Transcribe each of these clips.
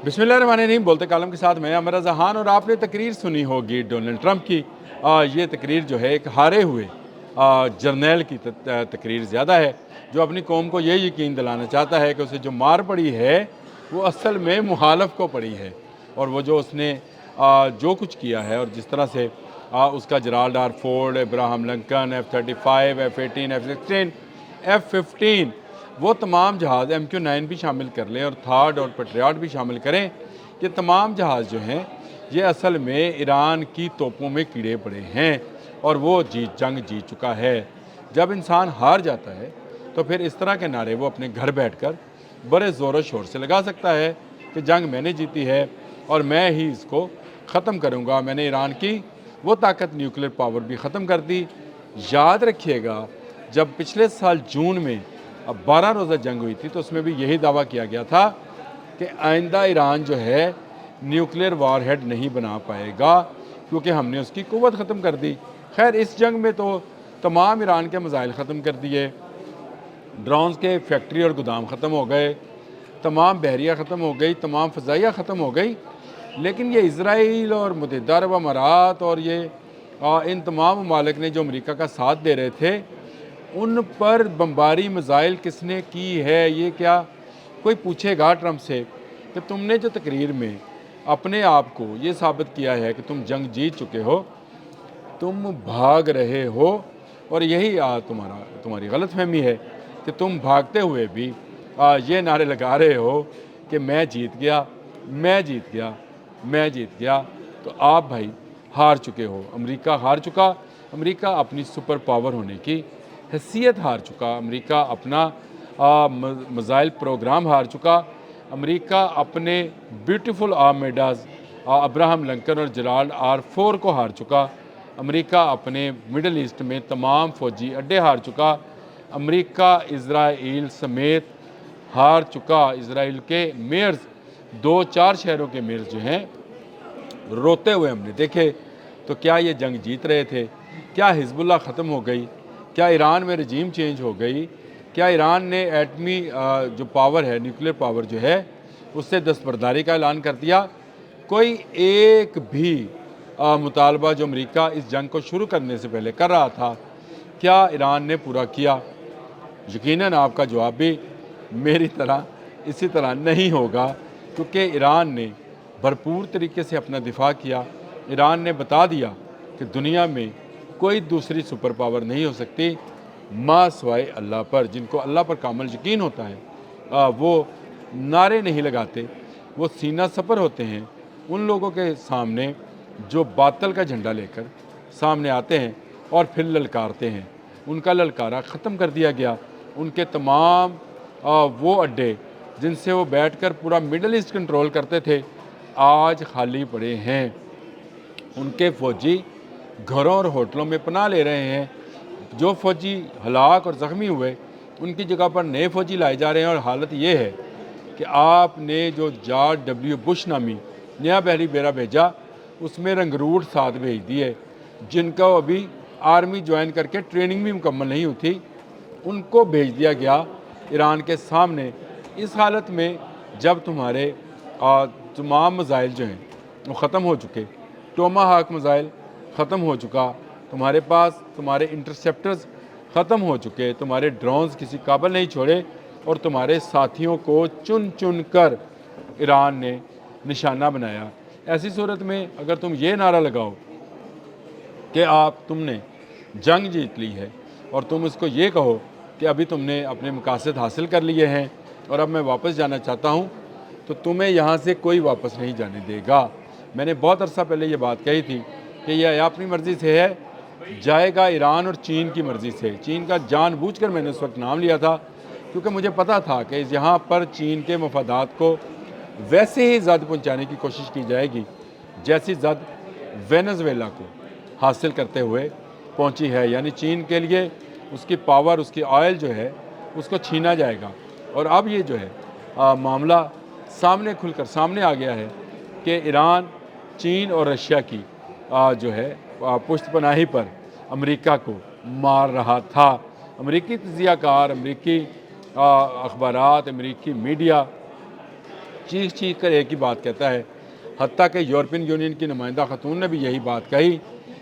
बिस्मिल्लाहिर्रहमानिर्रहीम। बोलते कालम के साथ मैं अमर रज़ा खान। और आपने तकरीर सुनी होगी डोनाल्ड ट्रंप की। ये तकरीर जो है एक हारे हुए जर्नैल की तकरीर ज़्यादा है, जो अपनी कौम को ये यकीन दिलाना चाहता है कि उसे जो मार पड़ी है वो असल में मुखालफ को पड़ी है। और वो जो उसने जो कुछ किया है और जिस तरह से उसका Gerald R Ford, Abraham Lincoln, F-35, F-18, F-16, F-15 वो तमाम जहाज़ MQ-9 भी शामिल कर लें और थार्ड और पेट्रियाट भी शामिल करें। ये तमाम जहाज़ जो हैं ये असल में ईरान की तोपों में कीड़े पड़े हैं और वो जंग जीत चुका है। जब इंसान हार जाता है तो फिर इस तरह के नारे वो अपने घर बैठकर बड़े ज़ोर शोर से लगा सकता है कि जंग मैंने जीती है और मैं ही इसको ख़त्म करूँगा। मैंने ईरान की वो ताकत न्यूक्लियर पावर भी ख़त्म कर दी। याद रखिएगा, जब पिछले साल जून में 12 रोज़ा जंग हुई थी तो उसमें भी यही दावा किया गया था कि आइंदा ईरान जो है न्यूक्लियर वार हेड नहीं बना पाएगा क्योंकि हमने उसकी क़ुव्वत ख़त्म कर दी। खैर, इस जंग में तो तमाम ईरान के मिसाइल ख़त्म कर दिए, ड्रोन्स के फैक्ट्री और गोदाम ख़त्म हो गए, तमाम बहरिया ख़त्म हो गई, तमाम फ़ज़ाइया ख़त्म हो गई। लेकिन ये इसराइल और मुत्तहिदा अरब अमारात और ये इन तमाम ममालिक ने जो अमेरिका का साथ दे रहे थे, उन पर बमबारी मिसाइल किसने की है? ये क्या कोई पूछेगा ट्रंप से कि तुमने जो तकरीर में अपने आप को ये साबित किया है कि तुम जंग जीत चुके हो, तुम भाग रहे हो। और यही तुम्हारी गलतफहमी है कि तुम भागते हुए भी ये नारे लगा रहे हो कि मैं जीत गया, मैं जीत गया, मैं जीत गया। तो आप भाई हार चुके हो। अमेरिका हार चुका। अमेरिका अपनी सुपर पावर होने की हैसियत हार चुका। अमेरिका अपना मिसाइल प्रोग्राम हार चुका। अमेरिका अपने ब्यूटीफुल आर्मेडाज अब्राहम लिंकन और जराल्ड R-4 को हार चुका। अमेरिका अपने मिडल ईस्ट में तमाम फ़ौजी अड्डे हार चुका। अमेरिका इज़राइल समेत हार चुका। इज़राइल के मेयर्स 2-4 शहरों के मेयर्स जो हैं रोते हुए हमने देखे। तो क्या ये जंग जीत रहे थे? क्या हिजबुल्लाह ख़त्म हो गई? क्या ईरान में रजीम चेंज हो गई? क्या ईरान ने एटमी जो पावर है, न्यूक्लियर पावर जो है, उससे दस्तबरदारी का ऐलान कर दिया? कोई एक भी मुतालबा जो अमेरिका इस जंग को शुरू करने से पहले कर रहा था, क्या ईरान ने पूरा किया? यकीनन आपका जवाब भी मेरी तरह इसी तरह नहीं होगा, क्योंकि ईरान ने भरपूर तरीके से अपना दिफा किया। ईरान ने बता दिया कि दुनिया में कोई दूसरी सुपर पावर नहीं हो सकती माँ सिवाय अल्लाह पर। जिनको अल्लाह पर कामिल यकीन होता है वो नारे नहीं लगाते, वो सीना सपर होते हैं। उन लोगों के सामने जो बातल का झंडा लेकर सामने आते हैं और फिर ललकारते हैं। उनका ललकारा ख़त्म कर दिया गया। उनके तमाम वो अड्डे जिनसे वो बैठकर पूरा मिडल ईस्ट कंट्रोल करते थे, आज खाली पड़े हैं। उनके फ़ौजी घरों और होटलों में पनाह ले रहे हैं। जो फ़ौजी हलाक और ज़ख्मी हुए, उनकी जगह पर नए फ़ौजी लाए जा रहे हैं। और हालत ये है कि आपने जो जॉर्ज W. बुश नामी नया बहरी बेरा भेजा, उसमें रंगरूट साथ भेज दिए, जिनका अभी आर्मी ज्वाइन करके ट्रेनिंग भी मुकम्मल नहीं हुई थी, उनको भेज दिया गया ईरान के सामने। इस हालत में जब तुम्हारे तमाम मिसाइल जो हैं वो ख़त्म हो चुके, टोमाहाक मिसाइल ख़त्म हो चुका, तुम्हारे पास तुम्हारे इंटरसेप्टर्स ख़त्म हो चुके, तुम्हारे ड्रोन्स किसी काबिल नहीं छोड़े, और तुम्हारे साथियों को चुन चुन कर ईरान ने निशाना बनाया। ऐसी सूरत में अगर तुम ये नारा लगाओ कि तुमने जंग जीत ली है और तुम इसको ये कहो कि अभी तुमने अपने मकासद हासिल कर लिए हैं और अब मैं वापस जाना चाहता हूँ, तो तुम्हें यहाँ से कोई वापस नहीं जाने देगा। मैंने बहुत अरसा पहले ये बात कही थी कि यह अपनी मर्ज़ी से है, जाएगा ईरान और चीन की मर्ज़ी से। चीन का जानबूझकर मैंने उस वक्त नाम लिया था क्योंकि मुझे पता था कि यहाँ पर चीन के मफादात को वैसे ही ज़द पहुँचाने की कोशिश की जाएगी जैसी ज़द वेनेज़ुएला को हासिल करते हुए पहुँची है। यानी चीन के लिए उसकी पावर, उसकी ऑयल जो है, उसको छीना जाएगा। और अब ये जो है मामला सामने खुलकर सामने आ गया है कि ईरान, चीन और रशिया की जो है पुष्टपनाही पर अमेरिका को मार रहा था। अमेरिकी तज्ज़ियाकार, अमेरिकी अखबारात, अमेरिकी मीडिया چیخ چیخ کر ایک ہی بات کہتا ہے، حتیٰ کہ یورپین یونین کی نمائندہ خاتون نے بھی یہی بات کہی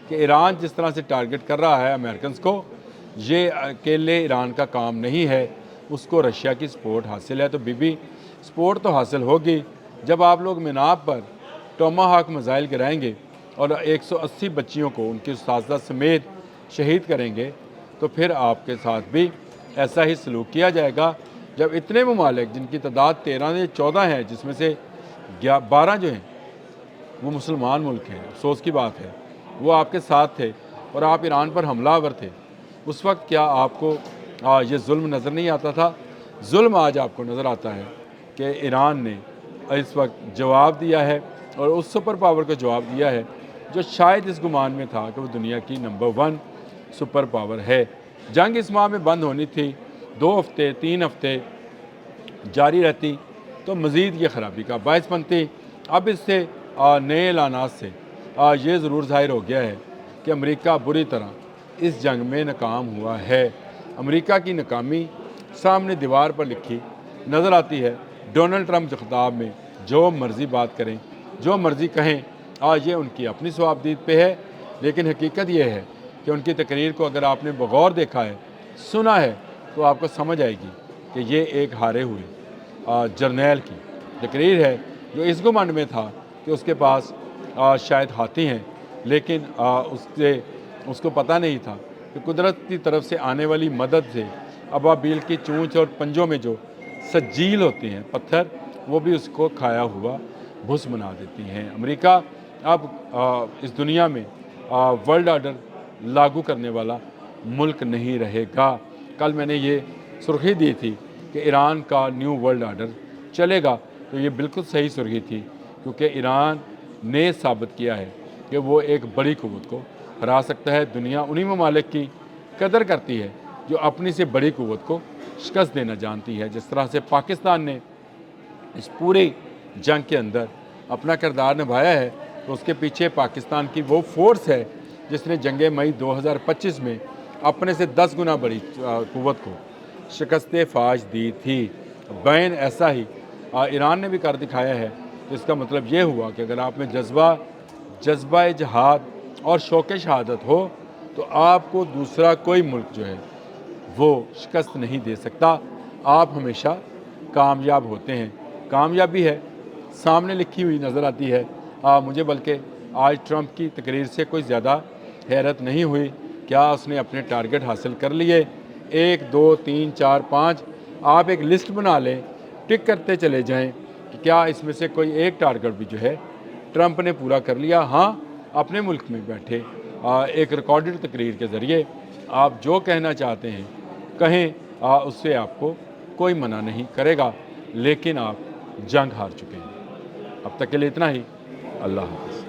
کہ ایران جس طرح سے ٹارگٹ کر رہا ہے امریکنز کو، یہ اکیلے ایران کا کام نہیں ہے، اس کو رشیا کی سپورٹ حاصل ہے۔ تو بی بی سپورٹ تو حاصل ہوگی جب آپ لوگ میناب پر ٹوما ہاک میزائل گرائیں گے اور 180 بچیوں کو ان کی اساتذہ سمیت شہید کریں گے، تو پھر آپ کے ساتھ بھی ایسا ہی سلوک کیا جائے گا جب اتنے ممالک جن کی تعداد 13 یا 14 ہے، جس میں سے 12 جو ہیں وہ مسلمان ملک ہیں، افسوس کی بات ہے، وہ آپ کے ساتھ تھے اور آپ ایران پر حملہ آور تھے، اس وقت کیا آپ کو یہ ظلم نظر نہیں آتا تھا؟ ظلم آج آپ کو نظر آتا ہے کہ ایران نے اس وقت جواب دیا ہے اور اس سپر پاور کو جواب دیا ہے جو شاید اس گمان میں تھا کہ وہ دنیا کی نمبر 1 سپر پاور ہے۔ جنگ اس ماہ میں بند ہونی تھی، 2 ہفتے 3 ہفتے جاری رہتی تو مزید یہ خرابی کا باعث بنتی۔ اب اس سے نئے اعلانات سے یہ ضرور ظاہر ہو گیا ہے کہ امریکہ بری طرح اس جنگ میں ناکام ہوا ہے۔ امریکہ کی ناکامی سامنے دیوار پر لکھی نظر آتی ہے۔ ڈونلڈ ٹرمپ جو خطاب میں جو مرضی بات کریں، جو مرضی کہیں، یہ ان کی اپنی صوابدید پہ ہے، لیکن حقیقت یہ ہے کہ ان کی تقریر کو اگر آپ نے بغور دیکھا ہے، سنا ہے، تو آپ کو سمجھ آئے گی کہ یہ ایک ہارے ہوئے جرنیل کی تقریر ہے جو اس گمنڈ میں تھا کہ اس کے پاس شاید ہاتھی ہیں، لیکن اس کو پتہ نہیں تھا کہ قدرت کی طرف سے آنے والی مدد سے ابابیل کی چونچ اور پنجوں میں جو سجیل ہوتے ہیں پتھر، وہ بھی اس کو کھایا ہوا بھس بنا دیتی ہیں۔ امریکہ اب اس دنیا میں ورلڈ آرڈر لاگو کرنے والا ملک نہیں رہے گا۔ کل میں نے یہ سرخی دی تھی کہ ایران کا نیو ورلڈ آرڈر چلے گا، تو یہ بالکل صحیح سرخی تھی، کیونکہ ایران نے ثابت کیا ہے کہ وہ ایک بڑی قوت کو ہرا سکتا ہے۔ دنیا انہی ممالک کی قدر کرتی ہے جو اپنی سے بڑی قوت کو شکست دینا جانتی ہے۔ جس طرح سے پاکستان نے اس پوری جنگ کے اندر اپنا کردار نبھایا ہے، تو اس کے پیچھے پاکستان کی وہ فورس ہے جس نے جنگ مئی 2025 میں اپنے سے 10 گنا بڑی قوت کو شکست فاش دی تھی۔ بین ایسا ہی ایران نے بھی کر دکھایا ہے۔ تو اس کا مطلب یہ ہوا کہ اگر آپ میں جذبہ جہاد اور شوق شہادت ہو، تو آپ کو دوسرا کوئی ملک جو ہے وہ شکست نہیں دے سکتا۔ آپ ہمیشہ کامیاب ہوتے ہیں۔ کامیابی ہے سامنے لکھی ہوئی نظر آتی ہے مجھے، بلکہ آج ٹرمپ کی تقریر سے کوئی زیادہ حیرت نہیں ہوئی۔ کیا اس نے اپنے ٹارگٹ حاصل کر لیے؟ 1 2 3 4 5 آپ ایک لسٹ بنا لیں، ٹک کرتے چلے جائیں کہ کیا اس میں سے کوئی ایک ٹارگٹ بھی جو ہے ٹرمپ نے پورا کر لیا؟ ہاں، اپنے ملک میں بیٹھے ایک ریکارڈڈ تقریر کے ذریعے آپ جو کہنا چاہتے ہیں کہیں، اس سے آپ کو کوئی منع نہیں کرے گا، لیکن آپ جنگ ہار چکے ہیں۔ اب تک کے لیے اتنا ہی۔ اللہ حافظ۔